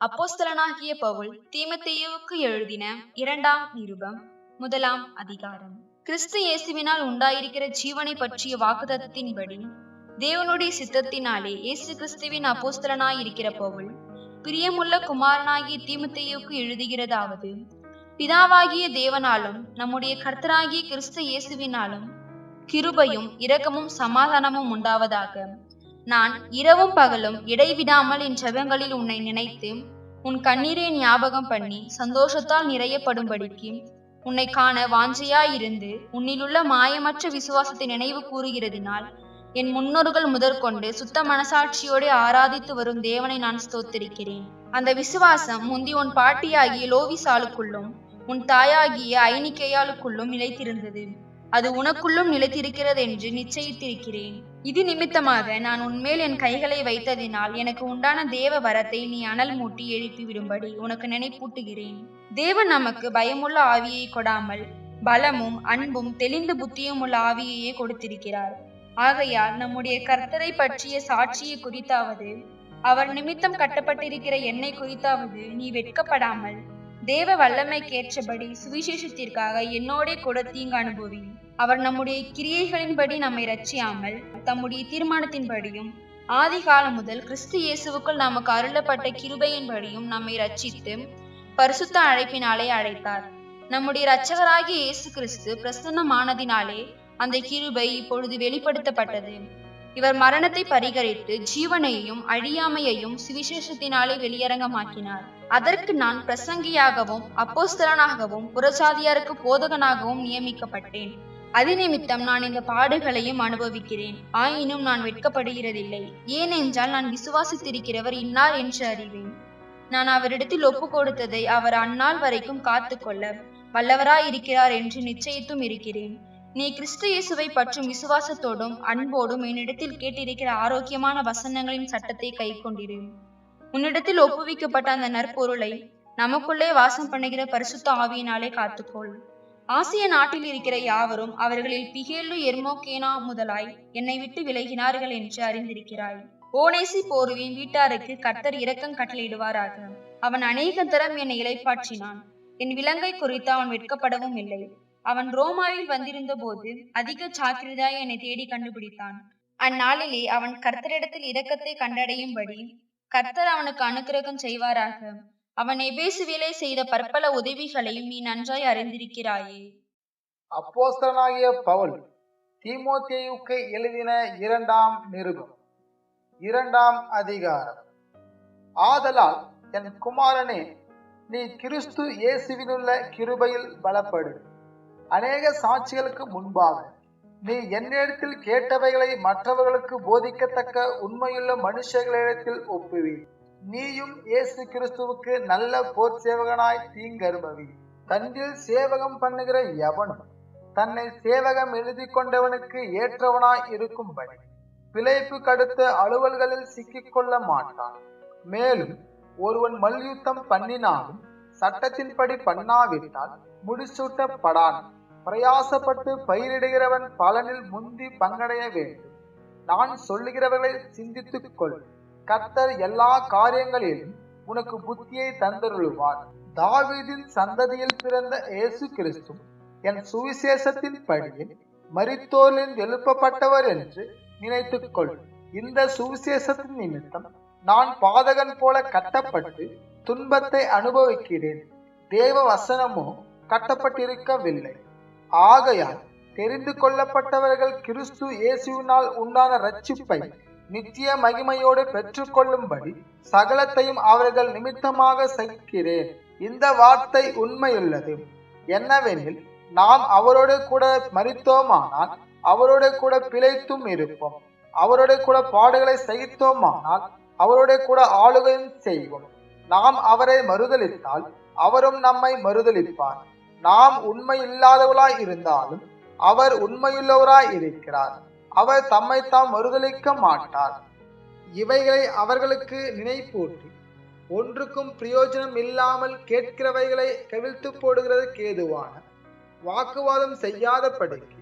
அப்போஸ்தலனாகிய பவுல் தீமோத்தேயுவுக்கு எழுதின இரண்டாம் நிருபம் முதலாம் அதிகாரம். கிறிஸ்து இயேசுவினால் உண்டாயிருக்கிற ஜீவனை பற்றிய வாக்குத்தத்தத்தின்படி தேவனுடைய சித்தத்தினாலே இயேசு கிறிஸ்துவின் அப்போஸ்தலனாயிருக்கிற பவுல் பிரியமுள்ள குமாரனாகிய தீமோத்தேயுவுக்கு எழுதுகிறதாவது: பிதாவாகிய தேவனாலும் நம்முடைய கர்த்தராகிய கிறிஸ்து இயேசுவினாலும் கிருபையும் இரக்கமும் சமாதானமும் உண்டாவதாக. நான் இரவும் பகலும் இடைவிடாமல் என் ஜெபங்களில் உன்னை நினைத்து உன் கண்ணீரை ஞாபகம் பண்ணி சந்தோஷத்தால் நிறையப்படும்படிக்கு உன்னை காண வாஞ்சையாயிருந்து உன்னிலுள்ள மாயமற்ற விசுவாசத்தை நினைவு கூறுகிறதினால் என் முன்னோர்கள் முதற்கொண்டு சுத்த மனசாட்சியோடு ஆராதித்து வரும் தேவனை நான் ஸ்தோத்திரிக்கிறேன். அந்த விசுவாசம் முந்தி உன் பாட்டியாகிய லோவிசாளுக்குள்ளும் உன் தாயாகிய ஐனிக்கேயாளுக்குள்ளும் நிலைத்திருந்தது. அது உனக்குள்ளும் நிலைத்திருக்கிறது என்று நிச்சயித்திருக்கிறேன். இது நிமித்தமாக நான் உன்மேல் என் கைகளை வைத்ததினால் எனக்கு உண்டான தேவ வரத்தை நீ அனல் மூட்டி எழுப்பி விடும்படி உனக்கு நினைப்பூட்டுகிறேன். தேவன் நமக்கு பயமுள்ள ஆவியை கொடாமல் பலமும் அன்பும் தெளிந்த புத்தியும் உள்ள ஆவியையே கொடுத்திருக்கிறார். ஆகையால் நம்முடைய கர்த்தரை பற்றிய சாட்சியை குறித்தாவது அவர் நிமித்தம் கட்டப்பட்டிருக்கிற என்னை குறித்தாவது நீ வெட்கப்படாமல் தேவ வல்லமைக்கேற்றபடி சுவிசேஷத்திற்காக என்னோடே கூட தீங்கு அனுபவி. அவர் நம்முடைய கிரியைகளின்படி நம்மை ரட்சியாமல் தம்முடைய தீர்மானத்தின்படியும் ஆதி காலம் முதல் கிறிஸ்து இயேசுவுக்குள் நமக்கு அருளப்பட்ட கிருபையின்படியும் நம்மை ரட்சித்து பரிசுத்த அழைப்பினாலே அழைத்தார். நம்முடைய இரட்சகராகிய இயேசு கிறிஸ்து பிரசன்னமானதினாலே அந்த கிருபை இப்பொழுது வெளிப்படுத்தப்பட்டது. இவர் மரணத்தை பரிகரித்து ஜீவனையும் அழியாமையையும் சுவிசேஷத்தினாலே வெளியரங்கமாக்கினார். அதற்கு நான் பிரசங்கியாகவும் அப்போஸ்தலனாகவும் புறஜாதியாருக்கு போதகனாகவும் நியமிக்கப்பட்டேன். அது நிமித்தம் நான் இந்த பாடுகளையும் அனுபவிக்கிறேன். ஆயினும் நான் வெட்கப்படுகிறதில்லை. ஏனென்றால் நான் விசுவாசித்திருக்கிறவர் இன்னார் என்று அறிவேன். நான் அவரிடத்தில் ஒப்பு கொடுத்ததை அவர் அந்நாள் வரைக்கும் காத்து கொள்ள வல்லவராயிருக்கிறார் என்று நிச்சயித்தும் இருக்கிறேன். நீ கிறிஸ்து இயேசுவை பற்றும் விசுவாசத்தோடும் அன்போடும் என்னிடத்தில் கேட்டிருக்கிற ஆரோக்கியமான வசனங்களின் சட்டத்தை கை கொண்டிரு. உன்னிடத்தில் ஒப்புவிக்கப்பட்ட அந்த நற்பொருளை நமக்குள்ளே வாசம் பண்ணுகிற பரிசுத்த ஆவியினாலே காத்துக்கொள். ஆசிய நாட்டில் இருக்கிற யாவரும் அவர்களில் பிகேலு எர்மோகேனா முதலாய் என்னை விட்டு விலகினார்கள் என்று அறிந்திருக்கிறாய். ஓனேசி போருவின் வீட்டாருக்கு கர்த்தர் இரக்கம் கட்டளையிடுவாராக. அவன் அநேக தரம் என்னை இளைப்பாற்றினான். என் விலங்கை குறித்து அவன் வெட்கப்படவும் இல்லை. அவன் ரோமாவில் வந்திருந்த போது அதிக ஜாக்கிரதையாய் என்னை தேடி கண்டுபிடித்தான். அந்நாளிலே அவன் கர்த்தரிடத்தில் இரக்கத்தை கண்டடையும்படி கர்த்தர் அவனுக்கு அனுக்கிரகம் செய்வாராக. அவன் எபேசுவிலே செய்த பற்பல உதவிகளையும் நீ நன்றாய் அறிந்திருக்கிறாயே. அப்போஸ்தலனாகிய பவுல் தீமோத்தேயுவுக்கு எழுதின இரண்டாம் நிருபம் இரண்டாம் அதிகாரம். ஆதலால் என் குமாரனே, நீ கிறிஸ்து இயேசுவினுள்ள கிருபையில் பலப்படு. அநேக சாட்சிகளுக்கு முன்பாக நீ என்னிடத்தில் கேட்டவைகளை மற்றவர்களுக்கு போதிக்கத்தக்க உண்மையுள்ள மனுஷர்களிடத்தில் ஒப்புவி. நீயும் இயேசு கிறிஸ்துவுக்கு நல்ல போர் சேவகனாய் தீங்கருபவி. தன்னில் சேவகம் பண்ணுகிற எவனும் தன்னை சேவகம் எழுதி கொண்டவனுக்கு ஏற்றவனாய் இருக்கும்படி பிழைப்பு கடுத்த அலுவல்களில் சிக்கிக்கொள்ள மாட்டான். மேலும் ஒருவன் மல்யுத்தம் பண்ணினாலும் சட்டத்தின்படி பண்ணாவிட்டால் முடிசூட்டப்படான். பிரயாசப்பட்டு பயிரிடுகிறவன் பலனில் முந்தி பங்கடைய வேண்டும். நான் சொல்லுகிறவர்களை சிந்தித்துக்கொள். கர்த்தர் எல்லா காரியங்களிலும் உனக்கு புத்தியை தந்தருளுவார். தாவீதின் சந்ததியில் பிறந்த இயேசு கிறிஸ்து என் சுவிசேஷத்தின் படியில் மரித்தோரில் எழுப்பப்பட்டவர் என்று நினைத்துக்கொள். இந்த சுவிசேஷத்தின் நிமித்தம் நான் பாதகன் போல கட்டப்பட்டு துன்பத்தை அனுபவிக்கிறேன். தேவ வசனமோ கட்டப்பட்டிருக்கவில்லை. ஆகையால் தெரிந்து கொள்ளப்பட்டவர்கள் கிறிஸ்து இயேசுவினால் உண்டான இரட்சிப்பை நித்திய மகிமையோடு பெற்றுக்கொள்ளும்படி சகலத்தையும் அவர்கள் நிமித்தமாக சகிக்கிறேன். இந்த வார்த்தை உண்மையுள்ளது. என்னவெனில், நாம் அவரோடு கூட மரித்தோமானால் அவரோடு கூட பிழைத்தும் இருப்போம். அவரோடு கூட பாடுகளை சகித்தோமானால் அவரோடு கூட ஆளுகையும் செய்வோம். நாம் அவரை மறுதலித்தால் அவரும் நம்மை மறுதலிப்பார். நாம் உண்மை இல்லாதவளாய் இருந்தாலும் அவர் உண்மையுள்ளவராய் இருக்கிறார். அவர் தம்மை தாம் மறுதலிக்க மாட்டார். இவைகளை அவர்களுக்கு நினைப்பூட்டி ஒன்றுக்கும் பிரயோஜனம் இல்லாமல் கேட்கிறவைகளை கவிழ்த்து போடுகிறதுக்கு ஏதுவான வாக்குவாதம் செய்யாதபடிக்கு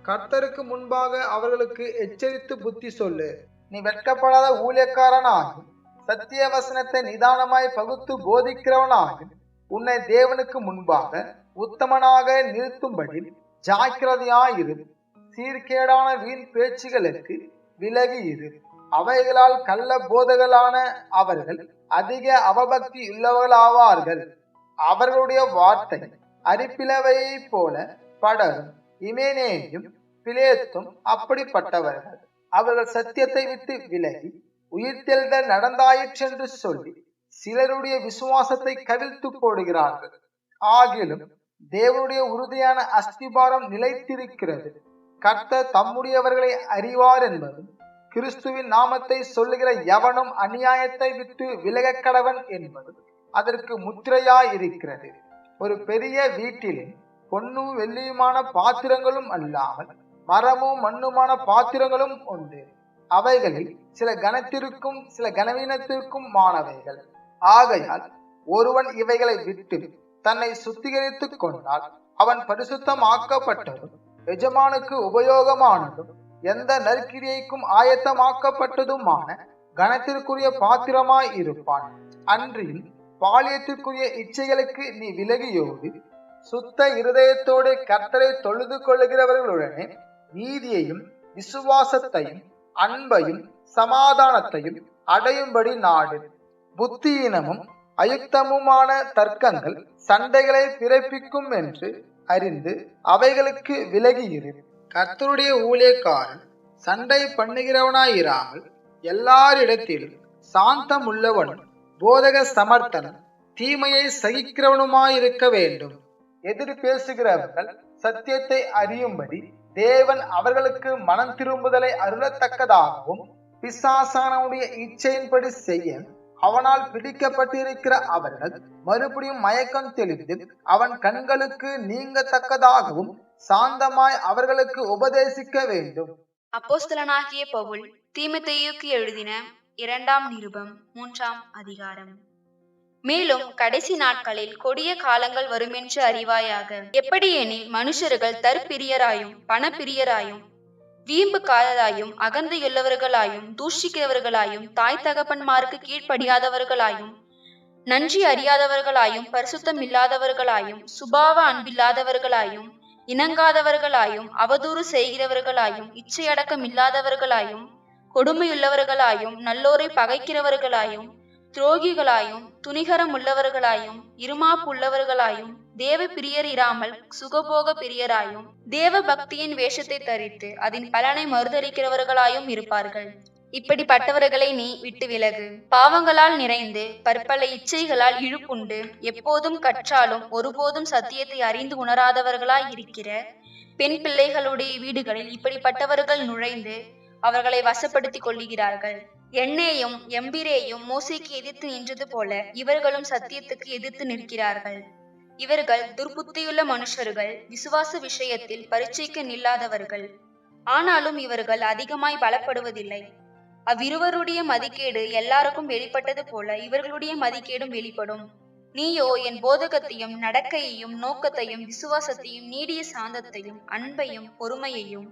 கர்த்தருக்கு முன்பாக அவர்களுக்கு எச்சரித்து புத்தி சொல்லு. நீ வெட்கப்படாத ஊழியக்காரனாகி சத்திய வசனத்தை நிதானமாய் பகுத்து போதிக்கிறவனாயும் உன்னை தேவனுக்கு முன்பாக உத்தமனாக நிறுத்தும்படி ஜாக்கிரதையாயிரு. சீர்கேடான வீண் பேச்சுகளுக்கு விலகி இரு. அவைகளால் கள்ள போதகளான அவர்கள் அதிக அவபக்தி உள்ளவர்களாவார்கள். அவர்களுடைய வார்த்தை அரிப்பிலவையை போல படரும். இமேனேயும் பிலேத்தும் அப்படிப்பட்டவர்கள். அவர்கள் சத்தியத்தை விட்டு விலகி உயிர்த்தெழுதல் நடந்தாயிற்றென்று சொல்லி சிலருடைய விசுவாசத்தை கவிழ்த்து போடுகிறார்கள். ஆகிலும் தேவனுடைய உறுதியான அஸ்திபாரம் நிலைத்திருக்கிறது. கர்த்தர் தம்முடையவர்களை அறிவார் என்பதும் கிறிஸ்துவின் நாமத்தை சொல்லுகிற எவனும் அநியாயத்தை விட்டு விலகக் கடவன் என்பதும் அதற்கு முத்திரையாயிருக்கிறது. ஒரு பெரிய வீட்டிலே பொன்னும் வெள்ளியுமான பாத்திரங்களும் அல்லாமல் மரமும் மண்ணுமான பாத்திரங்களும் உண்டு. அவைகளில் சில கனத்திற்கும் சில கனவீனத்திற்கும் மானவைகள். ஆகையால் ஒருவன் இவைகளை விட்டு தன்னை சுத்திகரித்துக் கொண்டால் அவன் பரிசுத்தமாக்கப்பட்டதும் எஜமானுக்கு உபயோகமானதும் எந்த நற்கிரியைக்கும் ஆயத்தமாக்கப்பட்டதுமான கனத்திற்குரிய பாத்திரமாய் இருப்பான். அன்றியும் பாலியத்திற்குரிய இச்சைகளுக்கு நீ விலகியோடு சுத்த இருதயத்தோடு கர்த்தரை தொழுது கொள்ளுகிறவர்களுடனே நீதியையும் விசுவாசத்தையும் அன்பையும் சமாதானத்தையும் அடையும்படி நாடு. புத்தியீனமும் அயுக்தமுமான தர்க்கங்கள் சண்டைகளை பிறப்பிக்கும் என்று அறிந்து அவைகளுக்கு விலகியிரு. கர்த்தருடைய ஊழியக்காரன் சண்டை பண்ணுகிறவனாயிராமல் எல்லாரிடத்திலும் சாந்தம் உள்ளவனும் போதக சமர்த்தனும் தீமையை சகிக்கிறவனுமாயிருக்க வேண்டும். எதிர் பேசுகிறவர்கள் சத்தியத்தை அறியும்படி தேவன் அவர்களுக்கு மனம் திரும்புதலை அருளத்தக்கதாகவும் பிசாசானவுடைய இச்சையின்படி செய்ய அவனால் பிடிக்கப்பட்டிருக்கிற அவர்கள் மறுபடியும் மயக்கம் தெளிந்து அவன் கண்களுக்கு நீங்கத்தக்கதாகவும் சாந்தமாய் அவர்களுக்கு உபதேசிக்க வேண்டும். அப்போஸ்தலனாகிய பவுல் தீமோத்தேயுக்கு எழுதின 2ஆம் நிருபம் 3ஆம் அதிகாரம். மேலும் கடைசி நாட்களில் கொடிய காலங்கள் வருமென்று அறிவாயாக. எப்படியெனில் மனுஷர்கள் தற்பிரியராயும் பணப்பிரியராயும் வீம்புக்காரராயும் அகந்தையுள்ளவர்களாயும் தூஷிக்கிறவர்களாயும் தாய் தகப்பன்மாருக்கு கீழ்ப்படியாதவர்களாயும் நன்றி அறியாதவர்களாயும் பரிசுத்தம் இல்லாதவர்களாயும் சுபாவ அன்பில்லாதவர்களாயும் இணங்காதவர்களாயும் அவதூறு செய்கிறவர்களாயும் இச்சையடக்கம் இல்லாதவர்களாயும் கொடுமையுள்ளவர்களாயும் நல்லோரை பகைக்கிறவர்களாயும் துரோகிகளாயும் துணிகரம் உள்ளவர்களாயும் இருமாப்பு உள்ளவர்களாயும் தேவ பிரியர் இராமல் சுகபோக பிரியராயும் தேவ பக்தியின் வேஷத்தை தரித்து அதன் பலனை மறுதளிக்கிறவர்களாயும் இருப்பார்கள். இப்படிப்பட்டவர்களை நீ விட்டு விலகு. பாவங்களால் நிறைந்து பற்பல இச்சைகளால் இழுப்புண்டு எப்போதும் கற்றாலும் ஒருபோதும் சத்தியத்தை அறிந்து உணராதவர்களாய் இருக்கிற பெண் பிள்ளைகளுடைய வீடுகளில் இப்படிப்பட்டவர்கள் நுழைந்து அவர்களை வசப்படுத்திக் கொள்ளுகிறார்கள். எண்ணேயும் எம்பிரேயும் மோசேக்கு எதிர்த்து நின்றது போல இவர்களும் சத்தியத்துக்கு எதிர்த்து நிற்கிறார்கள். இவர்கள் துர்புத்தியுள்ள மனுஷர்கள், விசுவாச விஷயத்தில் பரீட்சைக்கு நில்லாதவர்கள். ஆனாலும் இவர்கள் அதிகமாய் பலப்படுவதில்லை. அவ்விருவருடைய மதிக்கேடு எல்லாருக்கும் வெளிப்பட்டது போல இவர்களுடைய மதிக்கேடும் வெளிப்படும். நீயோ என் போதகத்தையும் நடக்கையையும் நோக்கத்தையும் விசுவாசத்தையும் நீடிய சாந்தத்தையும் அன்பையும் பொறுமையையும்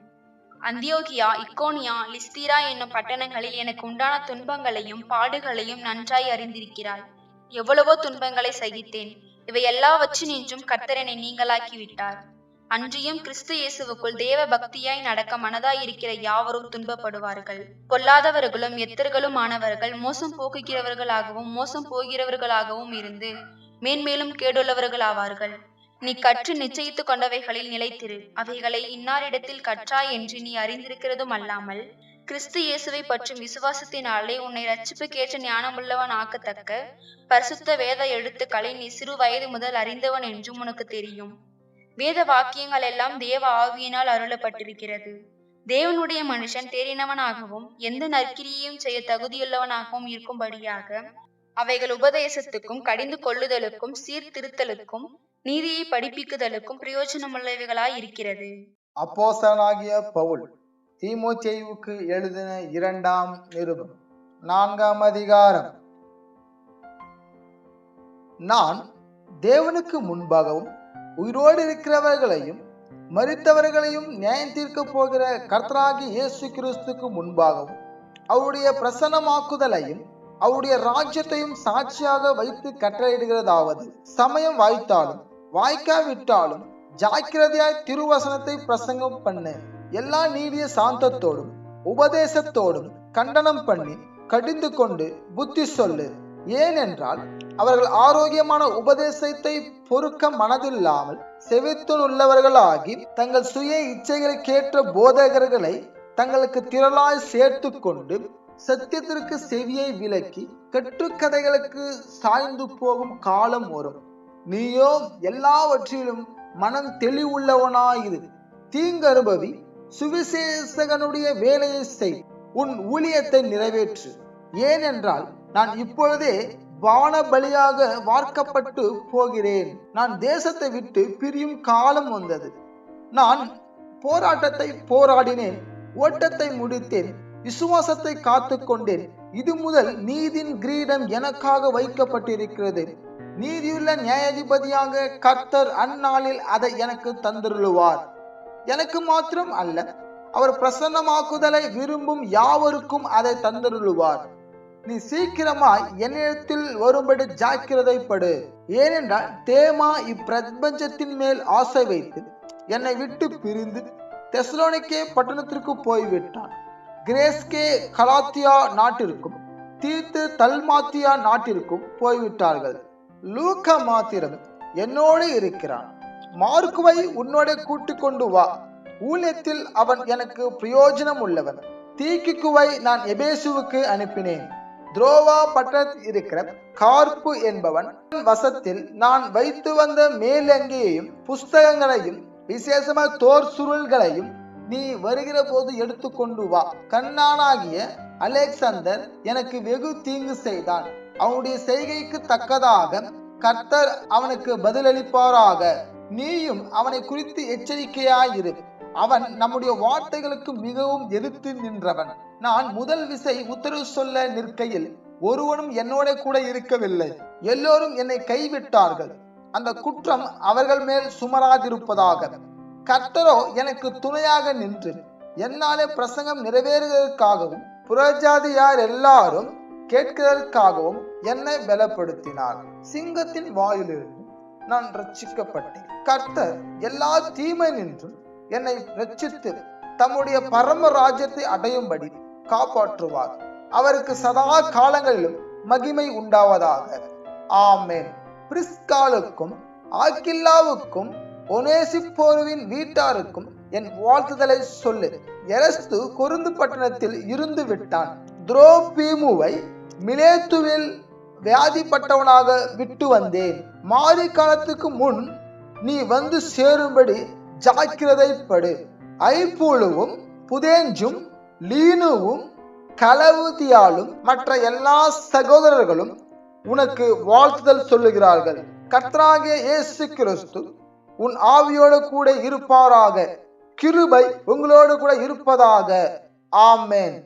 அந்தியோகியா இக்கோனியா லிஸ்தீரா என்னும் பட்டணங்களில் எனக்கு உண்டான துன்பங்களையும் பாடுகளையும் நன்றாய் அறிந்திருக்கிறாய். எவ்வளவோ துன்பங்களை சகித்தேன். இவை எல்லாவற்றினின்றும் கர்த்தர் என்னை நீங்களாக்கி விட்டார். அன்றியும் கிறிஸ்து இயேசுவுக்குள் தேவ பக்தியாய் நடக்க மனதாய் இருக்கிற யாவரும் துன்பப்படுவார்கள். கொல்லாதவர்களும் எத்தர்களும் ஆனவர்கள் மோசம் போக்குகிறவர்களாகவும் மோசம் போகிறவர்களாகவும் இருந்து மேன்மேலும் கேடுள்ளவர்களாவார்கள். நீ கற்று நிச்சயித்து கொண்டவைகளில் நிலைத்திரு. அவைகளை இன்னாரிடத்தில் கற்றாய் என்று நீ அறிந்திருக்கிறதும் அல்லாமல் கிறிஸ்து இயேசுவை பற்றும் விசுவாசத்தினாலே உன்னை ரட்சிப்புக்கேற்ற ஞானமுள்ளவன் ஆக்கத்தக்க பரிசுத்த வேத எழுத்துக்களை நீ சிறு வயது முதல் அறிந்தவன் என்றும் உனக்கு தெரியும். வேத வாக்கியங்கள் எல்லாம் தேவ ஆவியினால் அருளப்பட்டிருக்கிறது. தேவனுடைய மனுஷன் தேறினவனாகவும் எந்த நற்கிரியையும் செய்ய தகுதியுள்ளவனாகவும் இருக்கும்படியாக அவைகள் உபதேசத்துக்கும் கடிந்து கொள்ளுதலுக்கும் சீர்திருத்தலுக்கும் நீதியை படிப்பிக்குதலுக்கும் பிரயோஜனமுள்ளவைகளாய் இருக்கிறது. அப்போஸ்தலனாகிய பவுல் தீமோத்தேயுவுக்கு எழுதின 2ஆம் நிருபம் 4ஆம் அதிகாரம். நான் தேவனுக்கு முன்பாகவும் உயிரோடு இருக்கிறவர்களையும் மரித்தவர்களையும் நியாயம் தீர்க்க போகிற கர்த்தராகிய இயேசு கிறிஸ்துக்கு முன்பாகவும் அவருடைய பிரசன்னமாக்குதலையும் அவருடைய ராஜ்யத்தையும் சாட்சியாக வைத்து கட்டளையிடுகிறதாவது, சமயம் வாய்த்தாலும் வாய்க்காவிட்டாலும் ஜாக்கிரதையாய் திருவசனத்தை பிரசங்கம் பண்ணு. எல்லா நீடிய சாந்தத்தோடும் உபதேசத்தோடும் கண்டனம் பண்ணி கடிந்து கொண்டு புத்தி சொல்லு. ஏனென்றால் அவர்கள் ஆரோக்கியமான உபதேசத்தை பொறுக்க மனதில்லாமல் செவித்துள்ளவர்களாகி தங்கள் சுய இச்சைகளுக்கேற்ற போதகர்களை தங்களுக்கு திரளாய் சேர்த்து கொண்டு சத்தியத்திற்கு செவியை விலக்கி கட்டுக்கதைகளுக்கு சாய்ந்து போகும் காலம் வரும். நீயோ எல்லாவற்றிலும் மனம் தெளிவுள்ளவனாயிரு, தீங்கு அனுபவி, சுவிசேஷகனுடைய வேலையை செய், உன் ஊழியத்தை நிறைவேற்று. ஏனென்றால் நான் இப்பொழுதே வான பலியாக வார்க்கப்பட்டு போகிறேன். நான் தேசத்தை விட்டு பிரியும் காலம் வந்தது. நான் போராட்டத்தை போராடினேன், ஓட்டத்தை முடித்தேன், விசுவாசத்தை காத்து கொண்டேன். இது முதல் நீதியின் கிரீடம் எனக்காக வைக்கப்பட்டிருக்கிறது. நீதியுள்ள நியாயாதிபதியாக கர்த்தர் அந்நாளில் அதை எனக்கு தந்தருளுவார். எனக்கு மாத்திரம் அல்ல, அவர் பிரசன்னமாக்குதலை விரும்பும் யாவருக்கும் அதை தந்தருளுவார். நீ சீக்கிரமாய் என்னிடத்தில் வரும்படி ஜாக்கிரதைப்படு. ஏனென்றால் தேமா இப்பிரபஞ்சத்தின் மேல் ஆசை வைத்து என்னை விட்டு பிரிந்து தெசலோனிக்கே பட்டணத்திற்கு போய்விட்டான். கிரேஸ்கே கலாத்தியா நாட்டிற்கும் தீத்து தல்மாத்தியா நாட்டிற்கும் போய்விட்டார்கள். லூக்கா மாத்திரம் என்னோடு இருக்கிறான். மார்க்குவை உன்னோட கூட்டிக் கொண்டு வா. ஊழியத்தில் அவன் எனக்கு பிரயோஜனம் உள்ளவன். தீக்கிக்குவை நான் எபேசுவுக்கு அனுப்பினேன். துரோவா பட்டணத்தில் இருக்கிற கார்ப்பு என்பவன் வசத்தில் நான் வைத்து வந்த மேலங்கியையும் புஸ்தகங்களையும் விசேஷமாக தோர் சுருள்களையும் நீ வருகிற போது எடுத்துக்கொண்டு வா. கண்ணானாகிய அலெக்சாந்தர் எனக்கு வெகு தீங்கு செய்தான். அவனுடைய செய்கைக்கு தக்கதாக கர்த்தர் அவனுக்கு பதிலளிப்பாராக. நீயும் அவனை குறித்து எச்சரிக்கையாயிரு. அவன் நம்முடைய வார்த்தைகளுக்கு மிகவும் எதிர்த்து நின்றவன். நான் முதல் விசை உத்தரவு சொல்ல நிற்கையில் ஒருவனும் என்னோட கூட இருக்கவில்லை. எல்லோரும் என்னை கைவிட்டார்கள். அந்த குற்றம் அவர்கள் மேல் சுமராதிருப்பதாக. கர்த்தரோ எனக்கு துணையாக நின்று என்னாலே பிரசங்கம் நிறைவேறுவதற்காகவும் புறஜாதியார் எல்லாரும் கேட்கிறதற்காகவும் என்னை பலப்படுத்தினார். சிங்கத்தின் வாயிலிருந்து நான் ரட்சிக்கப்பட்டேன். கர்த்தர் எல்லா தீமை நின்றும் என்னை ரட்சித்து தம்முடைய பரம ராஜ்யத்தை அடையும்படி காப்பாற்றுவார். அவருக்கு சதா காலங்களிலும் மகிமை உண்டாவதாக. ஆமென். பிரிஸ்காலுக்கும் ஆக்கில்லாவுக்கும் ஒனேசிப்போருவின் வீட்டாருக்கும் என் வாழ்த்துதலை சொல்லு. எரஸ்து கொரிந்து பட்டணத்தில் இருந்து விட்டான். துரோபீமுவை மிலேத்துவில் வியாதிப்பட்டவனாக விட்டு வந்தேன். மாரி காலத்துக்கு முன் நீ வந்து சேரும்படி ஜாக்கிரதைப்படு. ஐப்பூலுவும் புதேஞ்சும் லீனுவும் கலவுதியாலும் மற்ற எல்லா சகோதரர்களும் உனக்கு வாழ்த்துதல் சொல்லுகிறார்கள். கர்த்தராகிய இயேசு கிறிஸ்து உன் ஆவியோடு கூட இருப்பாராக. கிருபை உங்களோடு கூட இருப்பதாக. ஆமென்.